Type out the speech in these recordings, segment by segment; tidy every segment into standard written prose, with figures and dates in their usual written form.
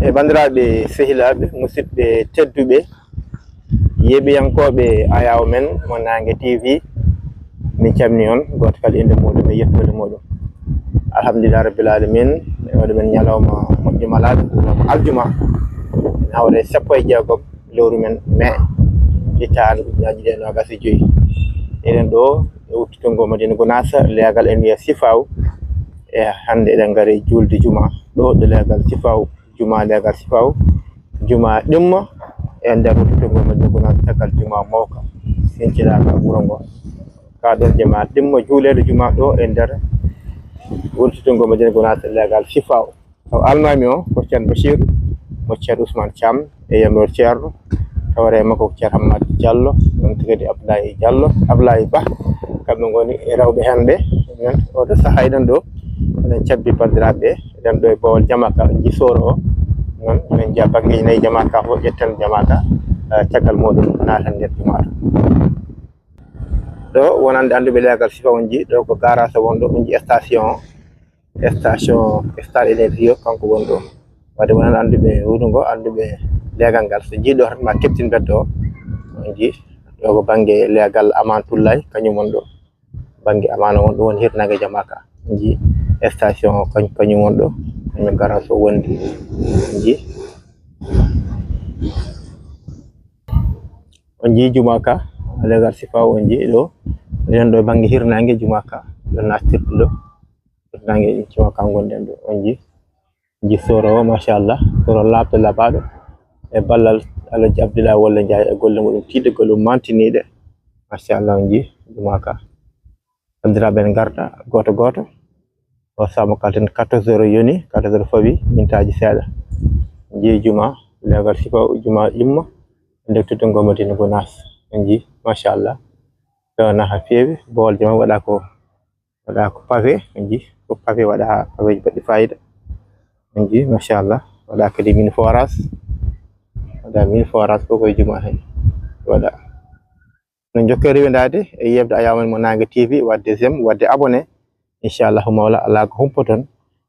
e bandiraɓe sehilaɓe musidɓe tedduɓe yeɓiyankoɓe ayaw men mo Nangue TV min calmini on goto kala inde muɗum e yettode muɗum. Alhamdulillah rabbil alamin waɗi men ñalawma moƴƴumalaɗo aljuma en hawre 16 lewru men mai hitande 2025 eɗen ɗo e uttitolgo Madina Gounass leegal en wiya Sifaw e hande eɗen gaari julde juma ɗo ɗo leegal Sifaw juma leegal Sifaw juma ɗimma e nder uttitolgo Madina Gounass caggal juma mawka sinciraga wuuro ngo ka ɗon jama ɗimma juulede juma ɗo e nder uttitolgo Madina Gounass leegal Sifaw taw almami o ko ceerno Bachir mo ceerno Ousmane Thiam e yamor ceerno tawre makko ko ceerno Hammat Diallo on tigui Abdoulaye Diallo Abdoulaye Ba kamɓe goni rewɓe hen ɓe men oɗo saaha eɗen ɗo eɗen cabbi bandiraɓe eɗen ɗo e Bawol Jamaka jisoro o non min jaa banggueji nayyi Jamaka fof ƴetten Jamaka caggal muɗum naten nder jumato ɗo wonande anduɓe leegal Sifaw on ji ɗo ko garage wonɗo on ji station Star Énergie o kanko woni ɗo wadde wonan anduɓe wuuro ngo anduɓe leegal ngal so jiiɗo tan ma keptin beddo on ji ɗo ko banggue leegal Amantullahi kañum woni ɗo banggue amana won ɗo woni hirnangue Jamaka on ji station o kañum woni ɗo kañum garage o wondi on ji Jumaka leegal Sifaw on ji ɗo eɗen ɗo banggue hirnangue Jumaka ɗo nastirɗo ɗo hirnangue Jumaka gonɗen ɗo on ji sorowo machallah soro labɗo labaɗo e ballal Alaji Abdoulaye Walla Ndiaye e golle muɗum tidde golle mantiniɗe machallah on ji Jumaka bandiraɓe en garta goto goto o saabu kalten 14 heures yoni 14 heures fawi mintaji seeɗa ji juma leegal Sifaw juma imma nder uttitolgo Madina Gounass on ji machallah ɗo ha feewi Bawol Jama waɗa ko pavé on ji ko pavé waɗa pavé baɗɗi fayida on ji machallah waɗa kadi mini forage fof koye juma hen waɗa no jokke rewidade e yebde ayaw men mo Nangue TV wadde j'aime wadde abonné inchallahu mawla ala ko humpa ton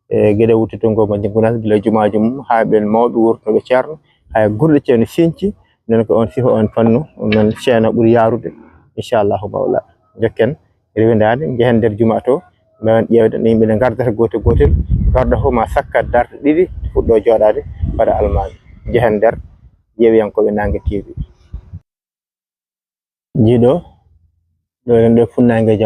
e gueɗe uttitolgo Madina Gounass gila jumaji mum ha ɓen mawɓe wurtoɓe ceerno hay gurɗo ceerno Sinthi nden ko on sifa on fannu non ceerno ɓuuri yarude inchallahu mawla jokken rewidade jehen nder juma to mbawen ƴewde no yimɓe gardata gotel gotel garɗo foof ma sakkat darde ɗiɗi fuɗɗo joɗade waɗa almami jehen nder ƴeewiyankoɓe Nangue TV jiiɗo ɗo eɗen ɗo funnague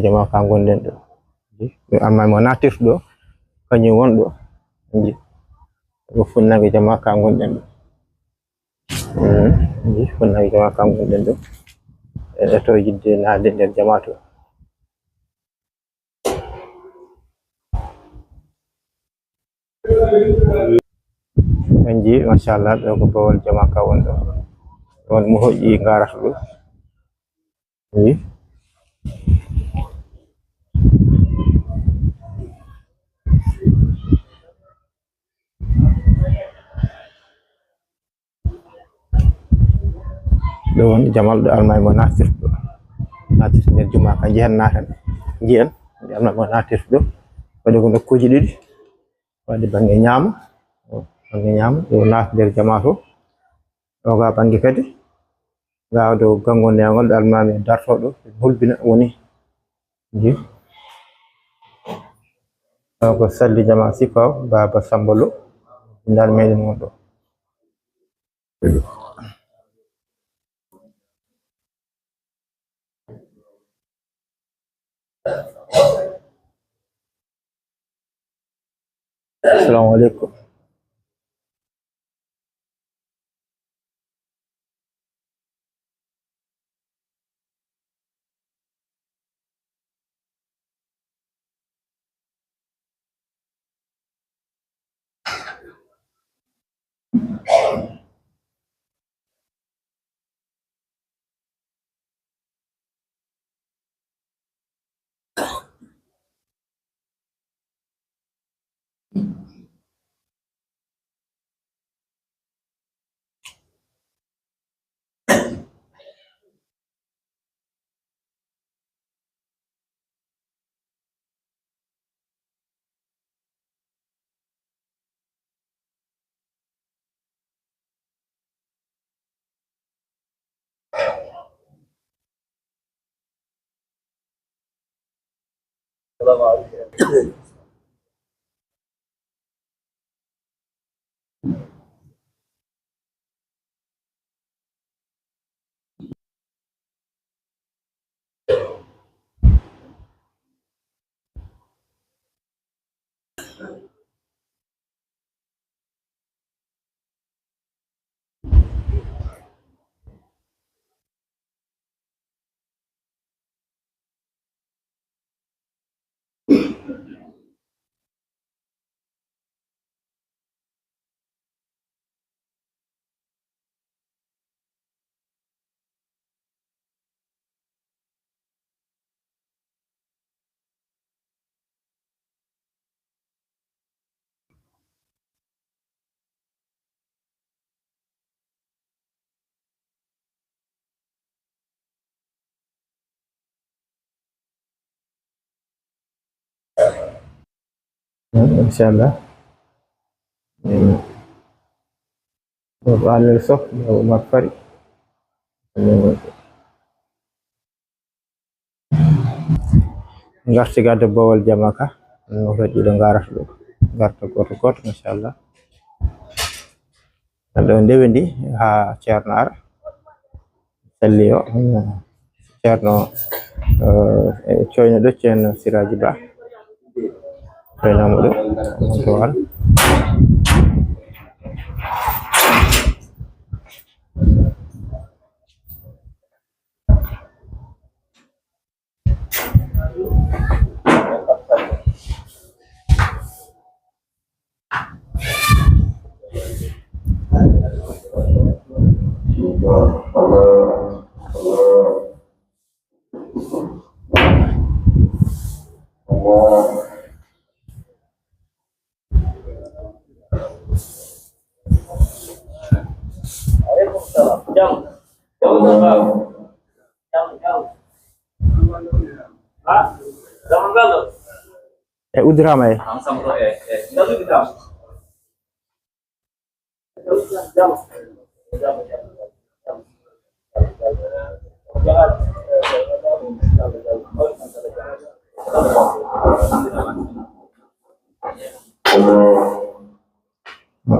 Jamaka gonɗen ɗo almami o natirta ɗo kañum won ɗo ji ko funnague Jamaka gonɗen ɗo ji funnague Jamaka gonɗen ɗo e to yidde nade nder jama to on ji machallah ɗo ko Bawol Jamaka won ɗo won mo hoƴƴi garata ɗo ji ɗo woni jamal ɗo almami mo natirta nder Jumaka jehen naten jiyen almami mo natirta ɗo waɗi ko nokkuji ɗiɗi waɗi banggue ñaama ɗo naata nder jama to ɗo ga banggue kadi ga dow gangol neyagol ɗo almami darto ɗo hulbina woni ji ko salli jama Sifaw Baba Samba Lo ndar meɗen won ɗo assalamu aleykum. إن شاء الله. وعلى الصف ومغفري garti gadde bowol jamaka no rodi do garata do garta goto goto inchallah do ndewendi ha ceerno ar salli o ceerno coyno do ceerno siraji ba coynamo do to war udrama e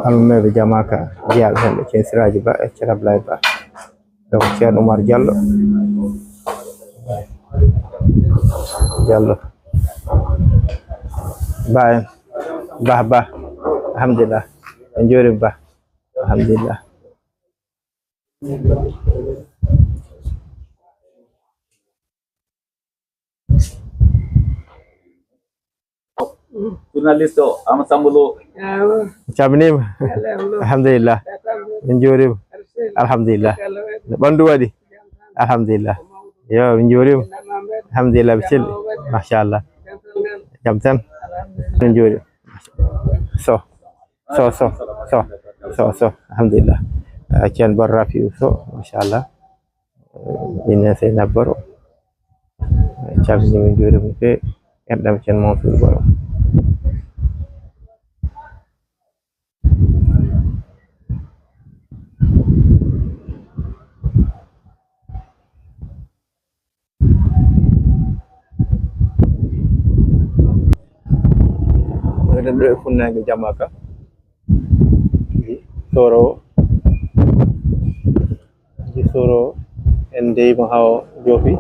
almebe jamaka diyal hande cen siraji ba e cerab lay ba donc ceerno Oumar Diallo ba alhamdulillah en jori ba alhamdulillah jurnaliste o Ama Sambulo cabnima alhamdulillah en jorima alhamdulillah bandu wadi alhamdulillah yo en jorima alhamdulillah bicelli machallah jam tan en jori so alhamdulillah cien bar rafi so machallah ina sey nabaro cabnima en jorima fe endam cien Mansour Baro do funnange jamaka soro en deyma haw jofi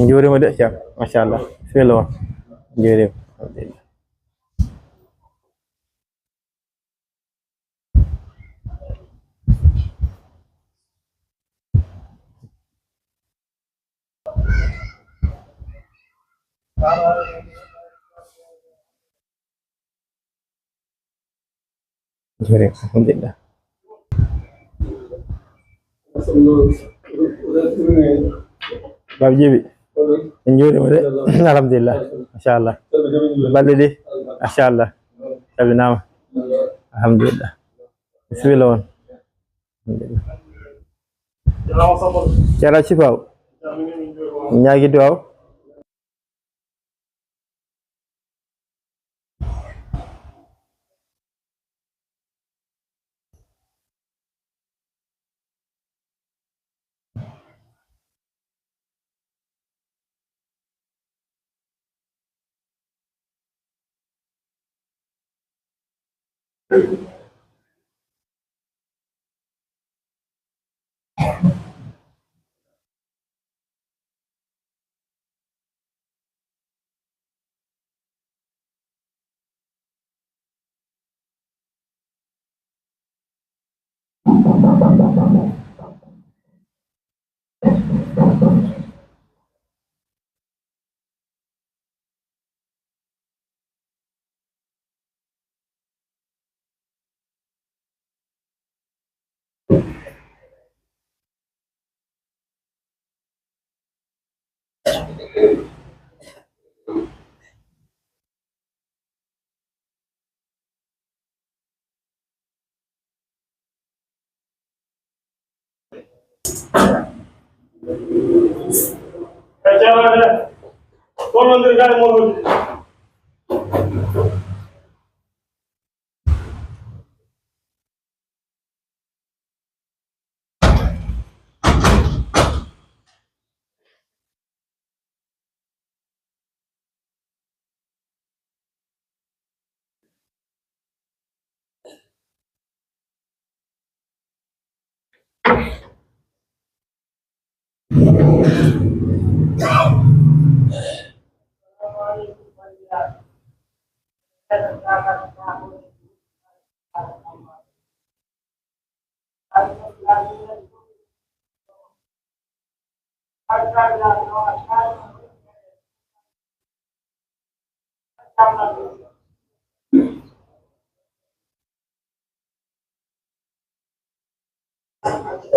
njurima de chef machallah felo njurima alhamdulillah Bab Jibi en juurima de alhamdulillah machallah balɗe ɗi machallah sabinama alhamdulillah bisimilla on ceerno Sifaw ñaagui duwaw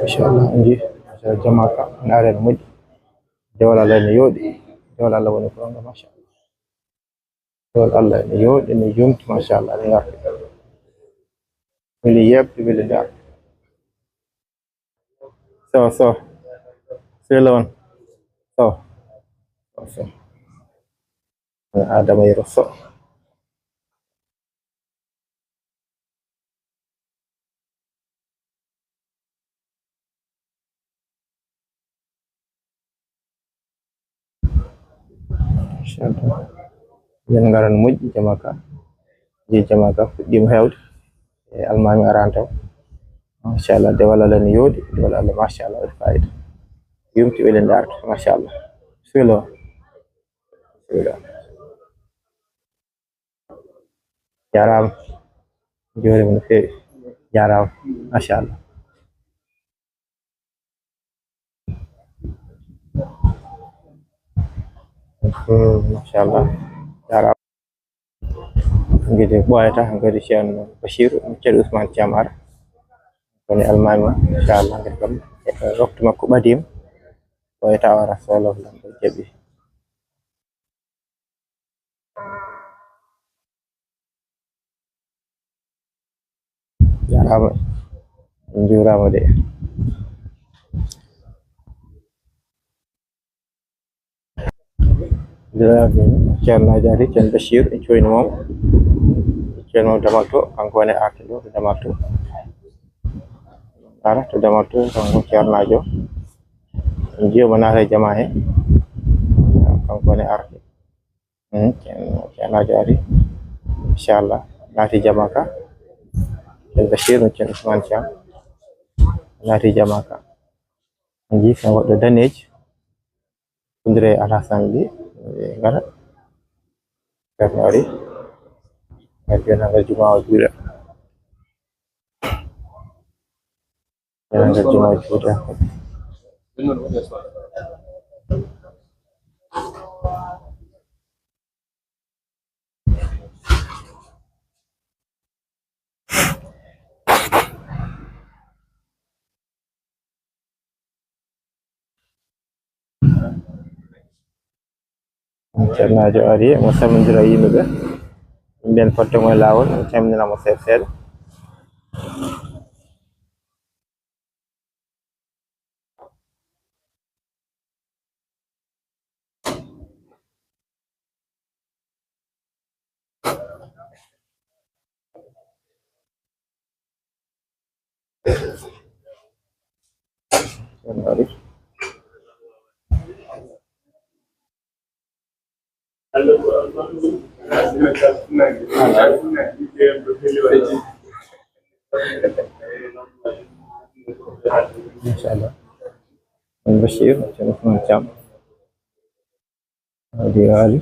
inchallah on jii jamaka naare no moƴƴi dewal Allah ne yooɗi dewal Allah woni ko machallah dewal Allah ne yooɗi ne jumti machallah ne garti weli yebde weli dar so sela on so Adama Yero so inchallah yen ngaran moƴƴi jamaka je jamaka fuɗɗima hewde e almami aran taw machallah dewal Allah ne yooɗi dewal Allah machallah waɗi fayida yumti weli darta machallah selo jarama jorima no fewi jarama machallah machallah jarama guide ɓoyata kadi ceerno Bachirou ceerno Ousmane Thiam ara woni almami inchallah gueɗe kam waktu makko ɓaadima ɓoyata wara solo lamɗo jaɓi jarama jurama de ceerno Diary ceerno Bachir en coynimamo ceerno Damal to kanko woni arde ɗo to Damal to ara to Damal to kanko ceernajo en jiyoma naata e jama he kanko woni arde ceerno Diary inchallah naati jama ka ceerno Bachir no ceerno Ousmane Thiam naati jama ka en jii kan waɗɗo daneji kondire Alassane Ly gara ceerno ari ngal juma o juuɗe ngal juma o juuɗe ceernajo ari mo samodira yimɓeɓe mbiyen fottemo e lawol en camninamo seeɗa seeɗa ceerno ari inchallah on Bachir ceerno Ousmane Thiam Hady Ali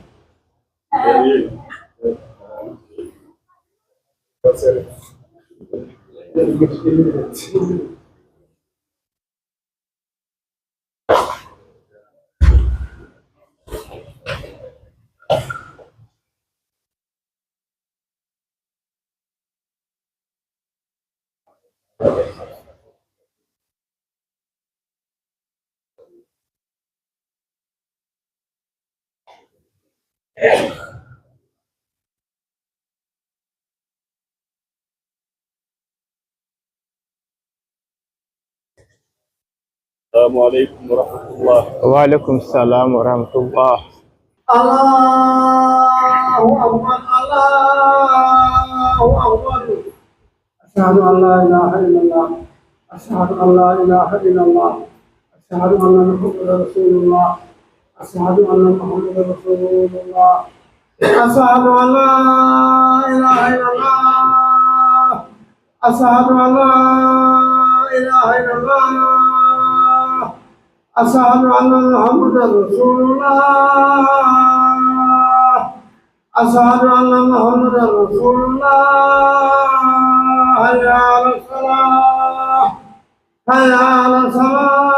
السلام عليكم ورحمة الله. وعليكم السلام ورحمة الله الله أكبر الله أكبر أشهد أن لا إله إلا الله أشهد أن لا إله إلا الله أشهد أن محمدا رسول الله أشهد أن محمدا رسول الله أشهد أن لا إله إلا الله أشهد أن لا إله إلا الله أشهد أن محمدا رسول الله أشهد أن محمدا رسول الله حي على الصلاة حي على الصلاة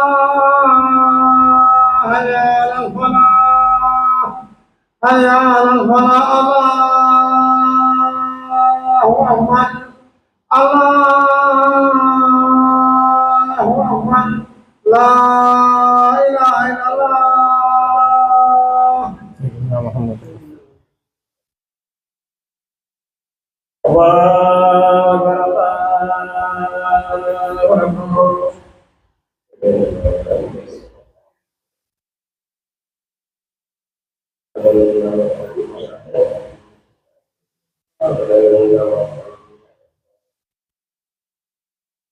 حي على الفلاح حي على الفلاح الله أكبر الله أكبر لا إله إلا الله سيدنا محمد الله أكبر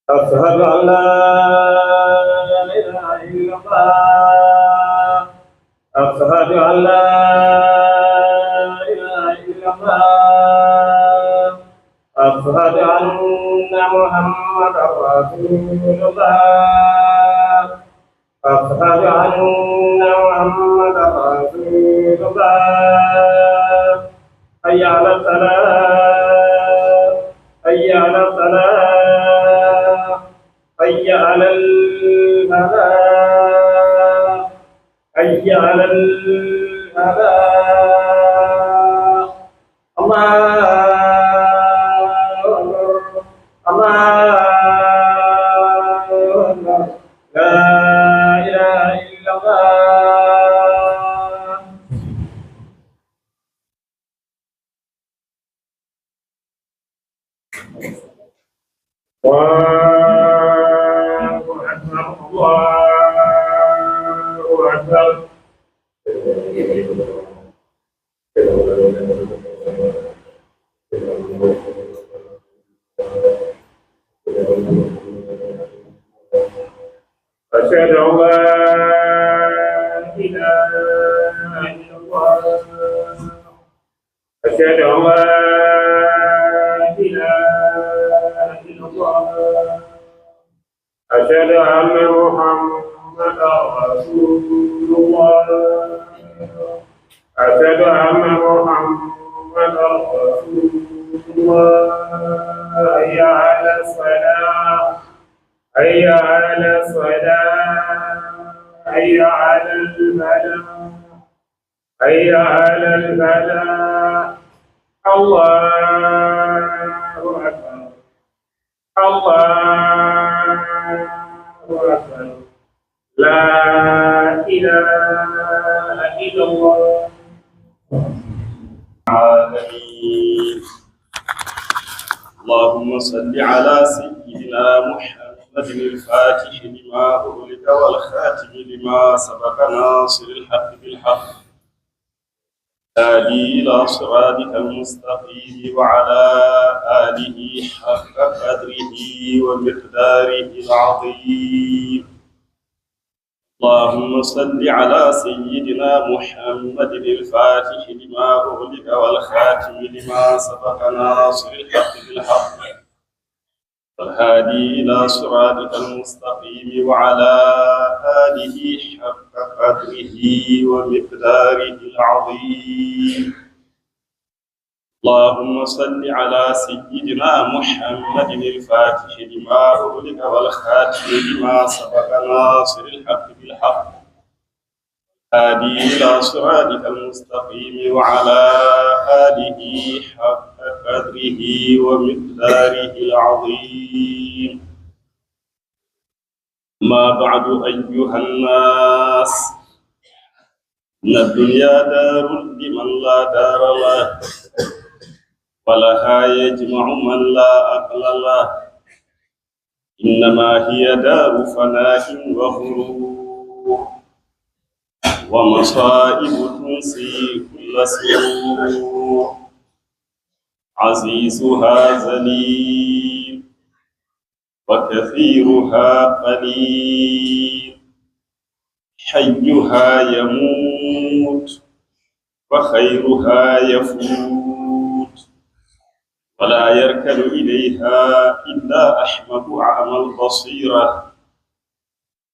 أشهد أن لا إله إلا الله أشهد أن لا إله إلا الله أشهد أن محمدا رسول الله أشهد أن محمدا رسول الله حي على الصلاة حي على الصلاة حي على الفلاح حي على الفلاح الله أكبر الله أكبر لا إله إلا الله الله أكبر الله أكبر أشهد أن لا إله إلا الله أشهد أن لا إله إلا الله أشهد أن محمدا رسول الله أشهد أن محمدا رسول الله حي على الصلاة حي على الصلاة حي على الفلاح حي على الفلاح الله أكبر الله أكبر لا إله إلا الله العالمين. اللهم صل على سيدنا محمد الفاتح لما أغلق والخاتم لما سبق ناصر الحق بالحق هادي إلى صراطك المستقيم وعلى آله حق قدره ومقداره العظيم. اللهم صل على سيدنا محمد الفاتح لما أغلق والخاتم لما سبق ناصر الحق بالحق والهادي إلى صراطك المستقيم وعلى آله حق قدره ومقداره العظيم. اللهم صل على سيدنا محمد الفاتح لما أغلق والخاتم لما سبق ناصر الحق بالحق هادي إلى صراطك المستقيم وعلى آله حق قدره ومقداره العظيم. ما بعد أيها الناس، إن الدنيا دار لمن لا دار له ولها يجمع من لا عقل له. إنما هي دار فناء وغرور ومصائب تنسي كل سرور. عزيزها ذليل وكثيرها قليل. حيها يموت وخيرها يفوت. ولا يركن إليها إلا أحمق أعمى البصيرة.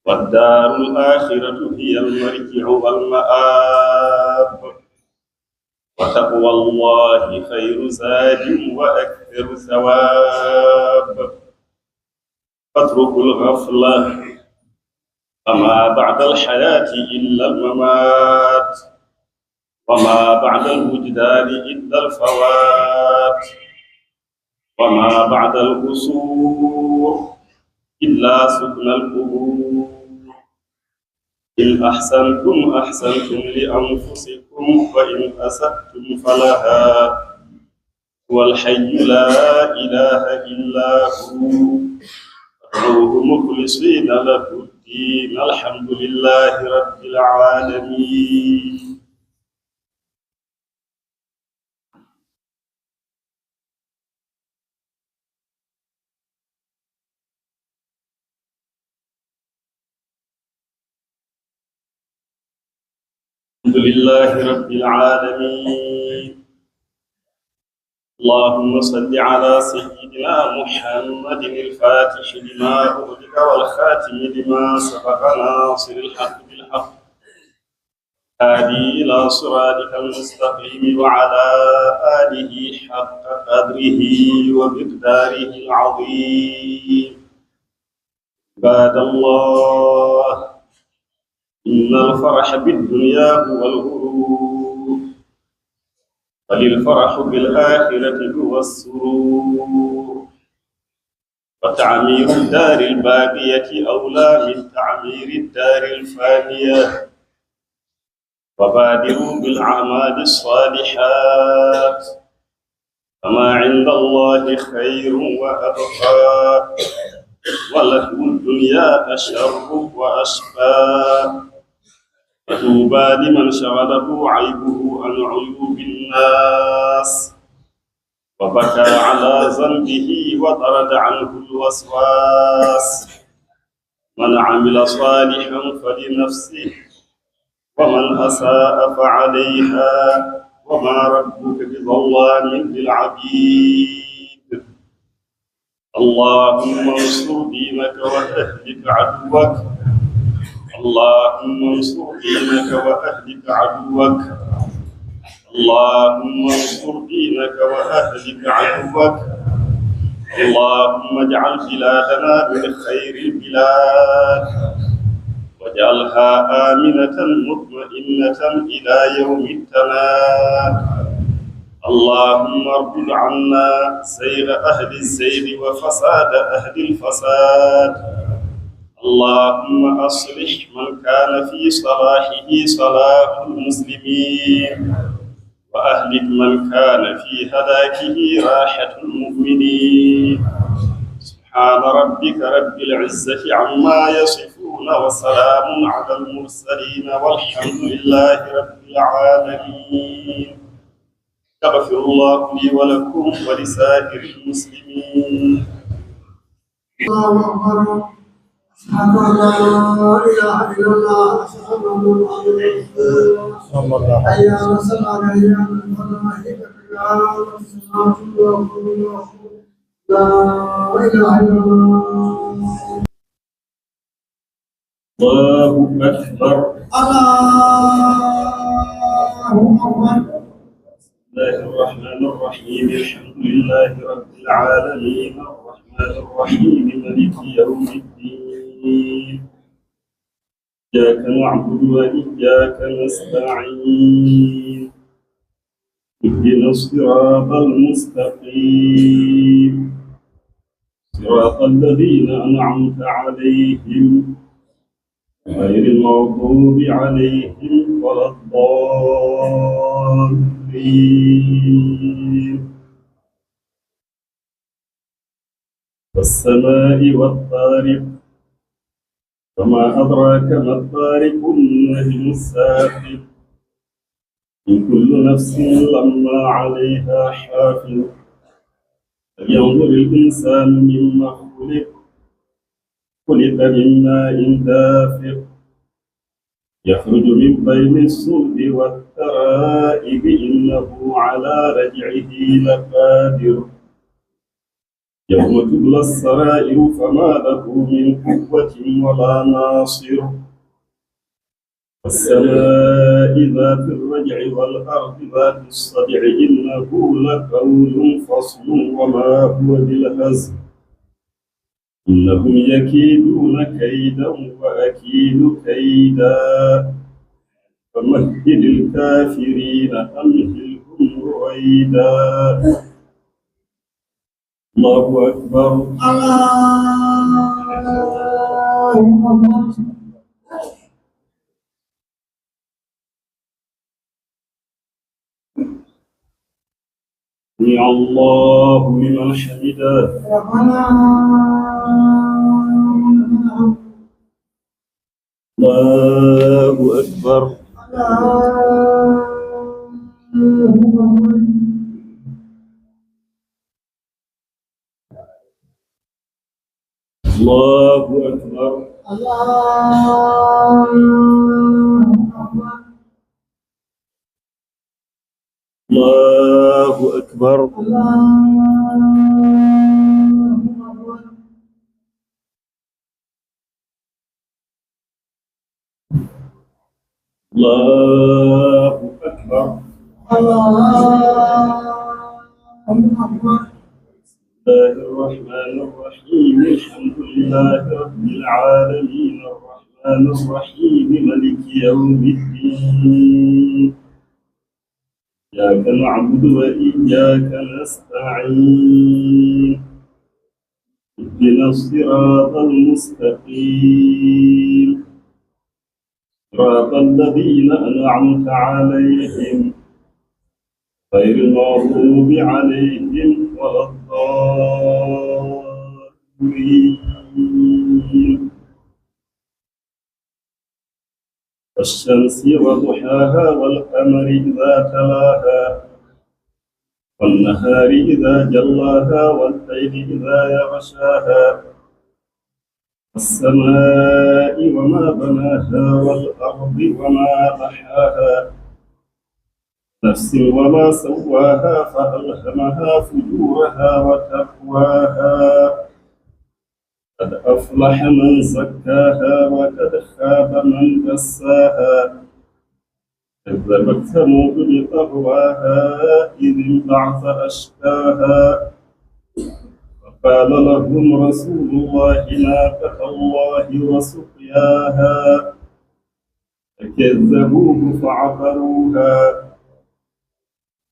والدار الآخرة هي المرجع والمآب. وتقوى الله خير زاد وأكثر ثواب. فاتركوا الغفلة، فما بعد الحياة إلا الممات، وما بعد الوجدان إلا الفوات، وما بعد القصور إلا سكن القبور. إن أحسنتم أحسنتم لأنفسكم وإن أسأتم فلها. هو الحي لا إله إلا هو فادعوه مخلصين له الدين. الحمد لله رب العالمين. الحمد لله رب العالمين. اللهم صل على سيدنا محمد الفاتح لما أغلق والخاتم لما سبق ناصر الحق بالحق هادي إلى صراطك المستقيم وعلى آله حق قدره ومقداره العظيم. عباد الله، إن الفرح بالدنيا هو الغرور، وللفرح بالآخرة هو السرور. وتعمير الدار الباقية أولى من تعمير الدار الفانية. وبادروا بالأعمال الصالحات، فما عند الله خير وأبقى، ولهو الدنيا أشر وأشقى. فطوبى لمن شغله عيبه عن عيوب الناس، وبكى على ذنبه وطرد عنه الوسواس. من عمل صالحا فلنفسه، ومن أساء فعليها، وما ربك بظلام للعبيد. اللهم انصر دينك وأهلك عدوك. اللهم انصر دينك وأهلك عدوك. اللهم انصر دينك وأهلك عدوك. اللهم اجعل بلادنا من خير البلاد، واجعلها آمنة مطمئنة إلى يوم التناد. اللهم ارد عنا سير أهل الزيغ وفساد أهل الفساد. اللهم أصلح من كان في صلاحه صلاح المسلمين، وأهلك من كان في هلاكه راحة المؤمنين سبحان ربك رب العزة عما يصفون وسلام على المرسلين والحمد لله رب العالمين يغفر الله لي ولكم ولسائر المسلمين. الله أكبر. أشهد أن لا إله إلا الله. أشهد أن محمدا رسول الله. حي على الصلاة. حي على الفلاح. قامت الصلاة. لا إله إلا الله. الله أكبر. الله أكبر. بسم الله الرحمن الرحيم الحمد لله رب العالمين الرحمن الرحيم مالك يوم الدين إياك نعبد وإياك نستعين اهدنا الصراط المستقيم صراط الذين أنعمت عليهم غير المغضوب عليهم ولا الضالين. والسماء والطارق وما أدراك ما الطارق النجم الثاقب إن كل نفس لما عليها حافظ فلينظر الإنسان مما خلق من ماء دافق يخرج من بين الصلب والترائب إنه على رجعه لقادر يوم تبلى السرائر فما له من قوة ولا ناصر والسماء ذات الرجع والأرض ذات الصدع إنه لقول فصل وما هو بالهزل إنهم يكيدون كيدا وأكيد كيدا فمهل الكافرين أمهلهم رويدا. الله أكبر. الله أكبر. سمع الله لمن حمده. ربنا الله أكبر. الله أكبر. الله أكبر. الله أكبر. بسم الله الرحمن الرحيم الحمد لله رب العالمين الرحمن الرحيم مالك يوم الدين إياك نعبد وإياك نستعين اهدنا الصراط المستقيم صراط الذين أنعمت عليهم غير المغضوب عليهم ولا الضالين. والشمس وضحاها والقمر إذا تلاها والنهار إذا جلاها والليل إذا يغشاها والسماء وما بناها والأرض وما طحاها نفس وما سواها فألهمها فجورها وتقواها قد أفلح من زكاها وقد خاب من دساها كذبت ثمود بطغواها إذ انبعث أشقاها فقال لهم رسول الله ناقة الله وسقياها فكذبوه فعقروها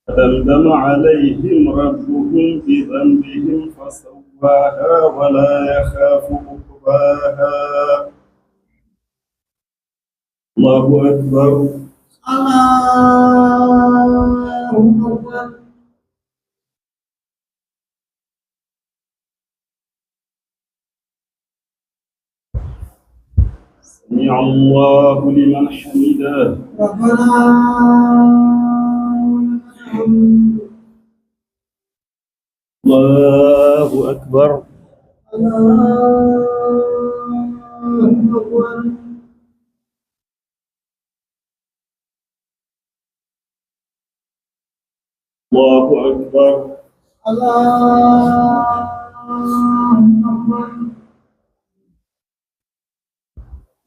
فدمدم عليهم ربهم بذنبهم فسواها ولا يخاف عقباها. الله أكبر. الله أكبر سمع الله لمن حمده. ربنا ولك الحمد. الله أكبر. الله أكبر. الله أكبر.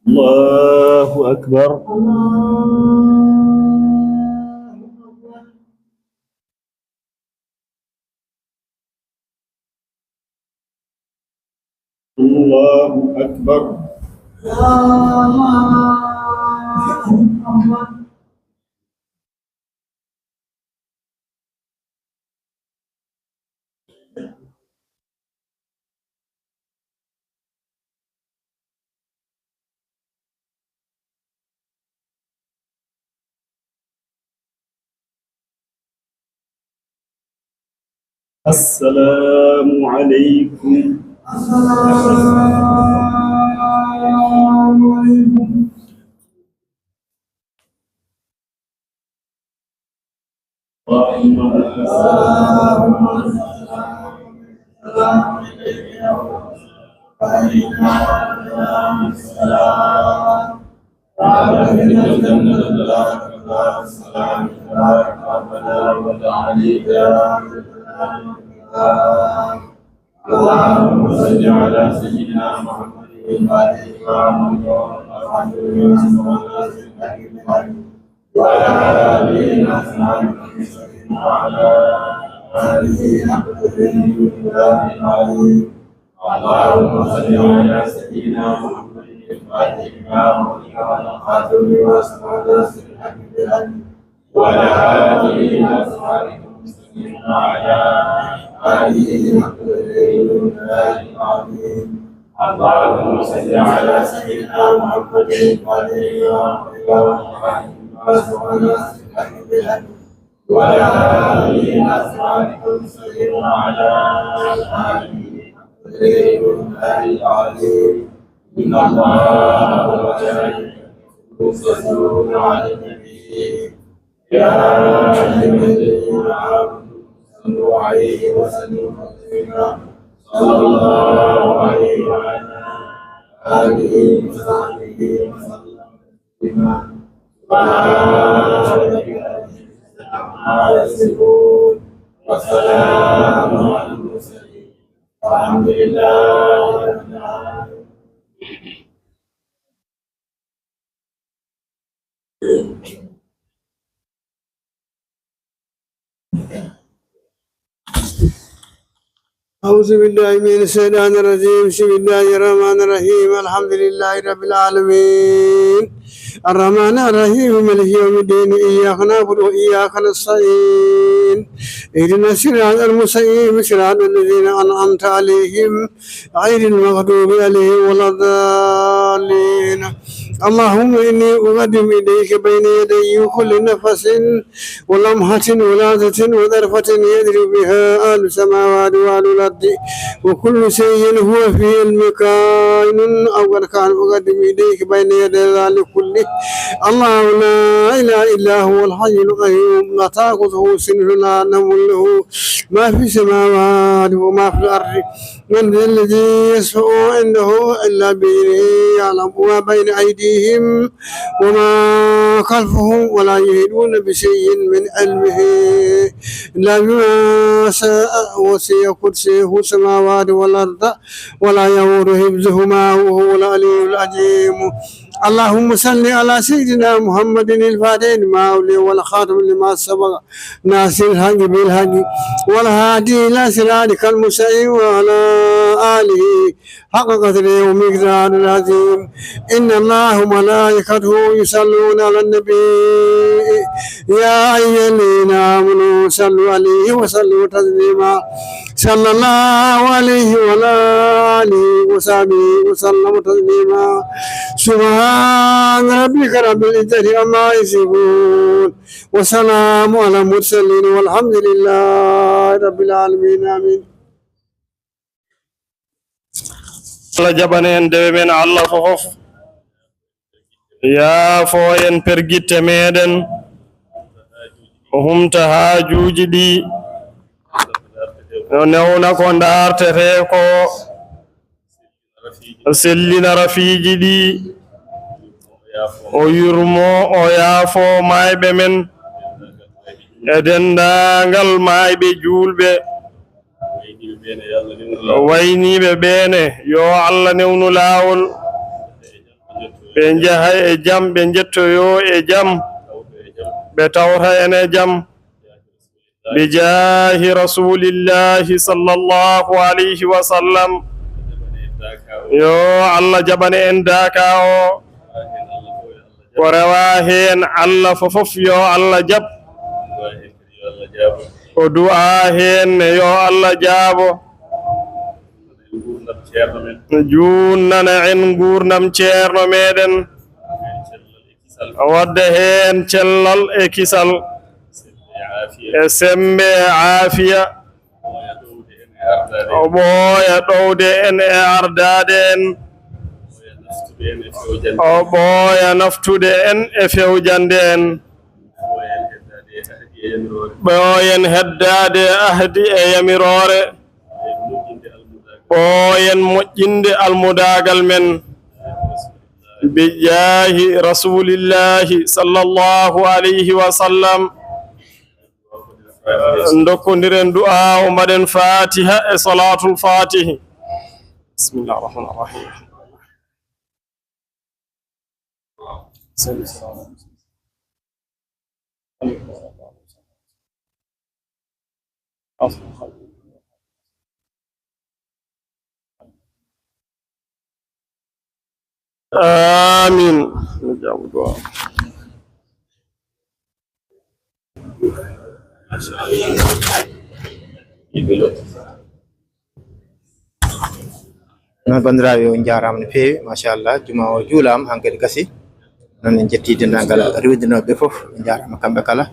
الله أكبر. الله أكبر. الله أكبر. السلام عليكم. السلام عليكم. اللهم صل على سيدنا محمد الفاتح لما وعلى آله وصحبه وسلم وعلى آله حق العظيم. اللهم صل على سيدنا محمد الفاتح لما والخاتم لما سبق ناصر الحق بالحق وعلى آله وصحبه وسلم وعلى آله حق العظيم. اللهم صل على سيدنا محمد الفاتح لما وعلى آله وصحبه وسلم وعلى آله العظيم. إن الله وملائكته يصلون على النبي يا أيها الذين آمنوا صلوا عليه وسلموا تسليما. صلى الله عليه وعلى آله وصحبه وسلم تسليما. والسلام على المرسلين والحمد لله رب العالمين. أعوذ بالله من الشيطان الرجيم. بسم الله الرحمن الرحيم. الحمد لله رب العالمين الرحمن الرحيم مالك يوم الدين. إياك نعبد وإياك نستعين. اهدنا الصراط المستقيم صراط الذين أنعمت عليهم غير المغضوب عليهم ولا الضالين. اللهم إني أقدم إليك بين يدي كل نفس ولمحة ولادة وذرفة يدري بها أهل السماوات وأهل الأرض وكل شيء هو في المكائن أو قد كان أقدم إليك بين يدي ذلك كله. الله لا إله إلا هو الحي القيوم لا تأخذه سنة ولا نوم له ما في السماوات وما في الأرض. من ذا الذي يشفع عنده إلا بإذنه يعلم ما بين أيديهم وما خلفهم ولا يهدون بشيء من علمه إلا بما شاء. وسع كرسيه السماوات والأرض ولا يؤوده حفظهما وهو العلي العظيم. اللهم صل على سيدنا محمد الفاتح لما أولي والخاتم لما سبق ناصر الحق بالحق والهادي إلى صراطك المستقيم وعلى آله حق قدره ومقدار العظيم. إن الله وملائكته يصلون على النبي يا أيها الذين آمنوا صلوا عليه وسلموا تسليما. صلى الله عليه وعلى آله وصحبه وسلم تسليما. سبحان ربك رب العزة عما يصفون وسلام على المرسلين والحمد لله رب العالمين. آمين. Allah jabane en dewe men Allah fof ya fo en pergitte meden humta hajuji ɗi no newna ko dartete ko sellina rafiji ɗi o yurmo o yaafo mayɓe men e dendagal mayɓe julɓe wayniɓe ɓeene yo Allah newnu laawol ɓe njaha e jam ɓe jettoyo e jam ɓe tawta en e jam bi jahi rasulillahi sallallahu alayhi wa sallam. Yo Allah jabane en daka o ko rewa hen Allah fofof yo Allah jab ko du'a hen yo Allah jaabo junnana en gurnam ceerno meɗen wadde hen cellal e kisal e sembe aafiya o ɓooya ɗowde en e ardade en o ɓooya naftude en e fewjande en ɓooyen heddade ahdi e yamirore ɓooyen moƴƴinde almudagal men bi jahi rasulillahi sallallahu alayhi wa sallam. Dokkodiren du'a o mbaɗen fatiha e salatul fatihi. Bismillahir rahmanir rahim. Amin. non bandiraɓe on jarama no feewi machallah juma o juulama hankkadi gasi non en jetti dendagal rewdinoɓe foof ɓe jarama kamɓe kala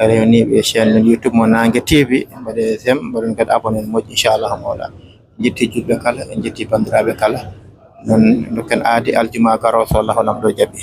rewniɓe chaine YouTube mo Nangue TV mbaɗe sem mbaɗon kadi abonné moƴƴi inchallah mawla jetti julɓe kala en jetti bandiraɓe kala non dokken aadi aljuma garo so Allah lamɗo jaaɓi.